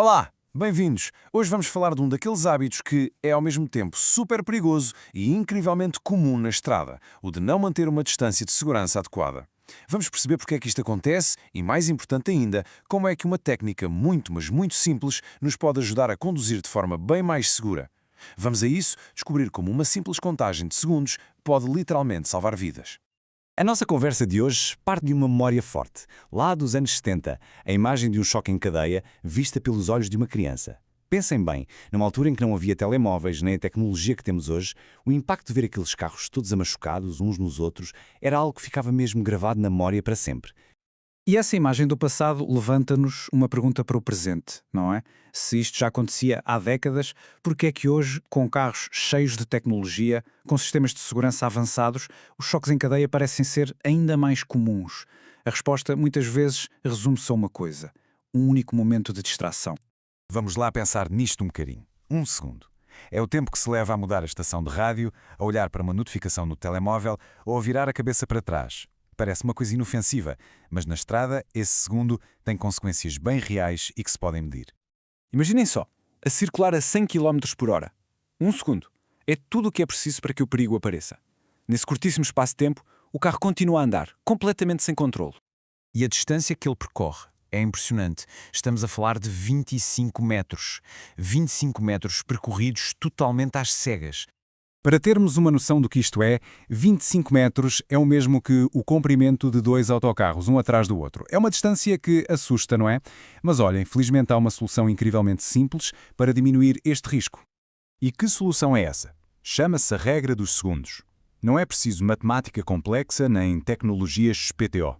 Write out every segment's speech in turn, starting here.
Olá, bem-vindos! Hoje vamos falar de um daqueles hábitos que é ao mesmo tempo super perigoso e incrivelmente comum na estrada, o de não manter uma distância de segurança adequada. Vamos perceber porque é que isto acontece e, mais importante ainda, como é que uma técnica muito, mas muito simples nos pode ajudar a conduzir de forma bem mais segura. Vamos a isso descobrir como uma simples contagem de segundos pode literalmente salvar vidas. A nossa conversa de hoje parte de uma memória forte, lá dos anos 70, a imagem de um choque em cadeia vista pelos olhos de uma criança. Pensem bem, numa altura em que não havia telemóveis nem a tecnologia que temos hoje, o impacto de ver aqueles carros todos amachucados uns nos outros era algo que ficava mesmo gravado na memória para sempre. E essa imagem do passado levanta-nos uma pergunta para o presente, não é? Se isto já acontecia há décadas, por que é que hoje, com carros cheios de tecnologia, com sistemas de segurança avançados, os choques em cadeia parecem ser ainda mais comuns? A resposta, muitas vezes, resume-se a uma coisa: um único momento de distração. Vamos lá pensar nisto um bocadinho. Um segundo. É o tempo que se leva a mudar a estação de rádio, a olhar para uma notificação no telemóvel ou a virar a cabeça para trás. Parece uma coisa inofensiva, mas na estrada esse segundo tem consequências bem reais e que se podem medir. Imaginem só, a circular a 100 km por hora. Um segundo. É tudo o que é preciso para que o perigo apareça. Nesse curtíssimo espaço de tempo, o carro continua a andar, completamente sem controle. E a distância que ele percorre é impressionante. Estamos a falar de 25 metros. 25 metros percorridos totalmente às cegas. Para termos uma noção do que isto é, 25 metros é o mesmo que o comprimento de dois autocarros, um atrás do outro. É uma distância que assusta, não é? Mas olhem, felizmente há uma solução incrivelmente simples para diminuir este risco. E que solução é essa? Chama-se a regra dos segundos. Não é preciso matemática complexa nem tecnologias PTO.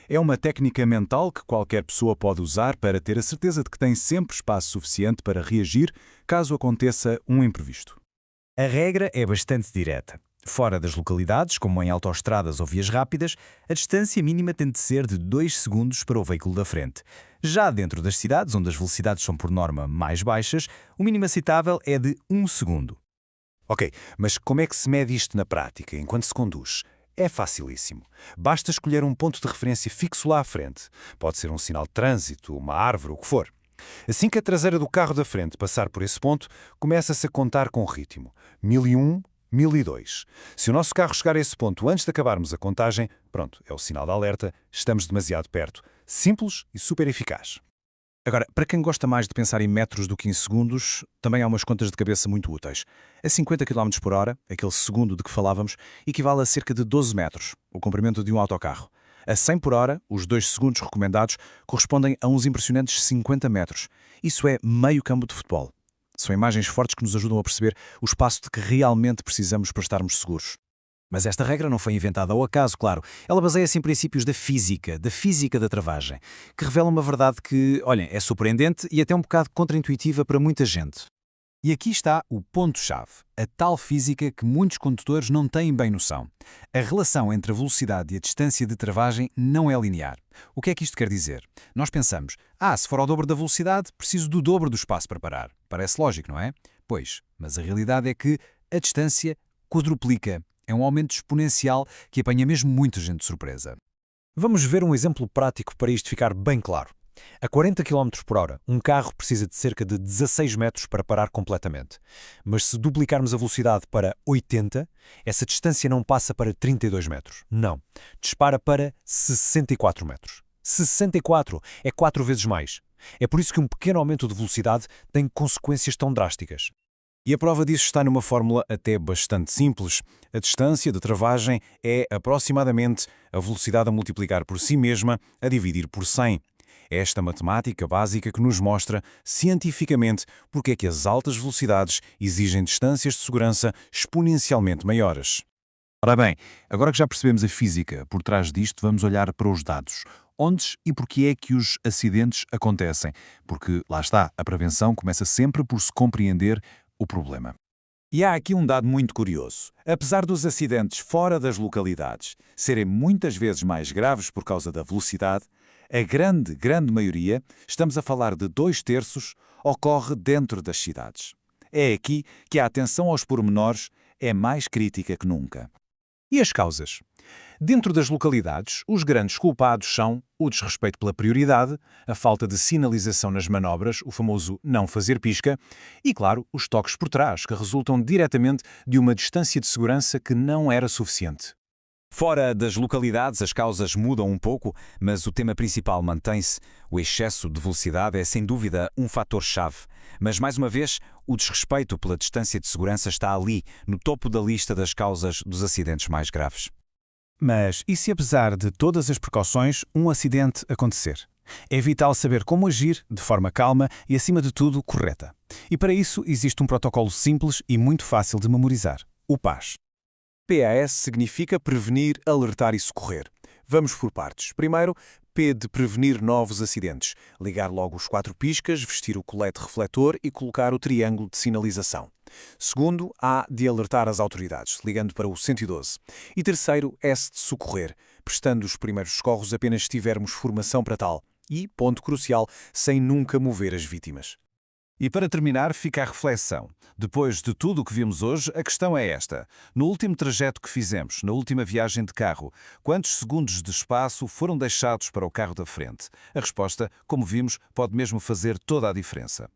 É uma técnica mental que qualquer pessoa pode usar para ter a certeza de que tem sempre espaço suficiente para reagir caso aconteça um imprevisto. A regra é bastante direta. Fora das localidades, como em autoestradas ou vias rápidas, a distância mínima tem de ser de 2 segundos para o veículo da frente. Já dentro das cidades, onde as velocidades são por norma mais baixas, o mínimo aceitável é de 1 segundo. Ok, mas como é que se mede isto na prática, enquanto se conduz? É facilíssimo. Basta escolher um ponto de referência fixo lá à frente. Pode ser um sinal de trânsito, uma árvore, o que for. Assim que a traseira do carro da frente passar por esse ponto, começa-se a contar com ritmo. 1001, 1002. Se o nosso carro chegar a esse ponto antes de acabarmos a contagem, pronto, é o sinal de alerta, estamos demasiado perto. Simples e super eficaz. Agora, para quem gosta mais de pensar em metros do que em segundos, também há umas contas de cabeça muito úteis. A 50 km por hora, aquele segundo de que falávamos, equivale a cerca de 12 metros, o comprimento de um autocarro. A 100 por hora, os 2 segundos recomendados correspondem a uns impressionantes 50 metros. Isso é meio campo de futebol. São imagens fortes que nos ajudam a perceber o espaço de que realmente precisamos para estarmos seguros. Mas esta regra não foi inventada ao acaso, claro. Ela baseia-se em princípios da física da travagem, que revela uma verdade que, olhem, é surpreendente e até um bocado contraintuitiva para muita gente. E aqui está o ponto-chave, a tal física que muitos condutores não têm bem noção. A relação entre a velocidade e a distância de travagem não é linear. O que é que isto quer dizer? Nós pensamos, se for ao dobro da velocidade, preciso do dobro do espaço para parar. Parece lógico, não é? Pois, mas a realidade é que a distância quadruplica. É um aumento exponencial que apanha mesmo muita gente de surpresa. Vamos ver um exemplo prático para isto ficar bem claro. A 40 km por hora, um carro precisa de cerca de 16 metros para parar completamente. Mas se duplicarmos a velocidade para 80, essa distância não passa para 32 metros. Não. Dispara para 64 metros. 64 é 4 vezes mais. É por isso que um pequeno aumento de velocidade tem consequências tão drásticas. E a prova disso está numa fórmula até bastante simples. A distância de travagem é aproximadamente a velocidade a multiplicar por si mesma a dividir por 100. É esta matemática básica que nos mostra, cientificamente, porque é que as altas velocidades exigem distâncias de segurança exponencialmente maiores. Ora bem, agora que já percebemos a física por trás disto, vamos olhar para os dados. Onde e porquê é que os acidentes acontecem? Porque, lá está, a prevenção começa sempre por se compreender o problema. E há aqui um dado muito curioso. Apesar dos acidentes fora das localidades serem muitas vezes mais graves por causa da velocidade, a grande maioria, estamos a falar de 2/3, ocorre dentro das cidades. É aqui que a atenção aos pormenores é mais crítica que nunca. E as causas? Dentro das localidades, os grandes culpados são o desrespeito pela prioridade, a falta de sinalização nas manobras, o famoso não fazer pisca, e, claro, os toques por trás, que resultam diretamente de uma distância de segurança que não era suficiente. Fora das localidades, as causas mudam um pouco, mas o tema principal mantém-se. O excesso de velocidade é, sem dúvida, um fator-chave. Mas, mais uma vez, o desrespeito pela distância de segurança está ali, no topo da lista das causas dos acidentes mais graves. Mas e se, apesar de todas as precauções, um acidente acontecer? É vital saber como agir de forma calma e, acima de tudo, correta. E para isso existe um protocolo simples e muito fácil de memorizar: o PAS. PAS significa prevenir, alertar e socorrer. Vamos por partes. Primeiro, P de prevenir novos acidentes. Ligar logo os 4 piscas, vestir o colete refletor e colocar o triângulo de sinalização. Segundo, A de alertar as autoridades, ligando para o 112. E terceiro, S de socorrer, prestando os primeiros socorros apenas se tivermos formação para tal. E, ponto crucial, sem nunca mover as vítimas. E para terminar, fica a reflexão. Depois de tudo o que vimos hoje, a questão é esta. No último trajeto que fizemos, na última viagem de carro, quantos segundos de espaço foram deixados para o carro da frente? A resposta, como vimos, pode mesmo fazer toda a diferença.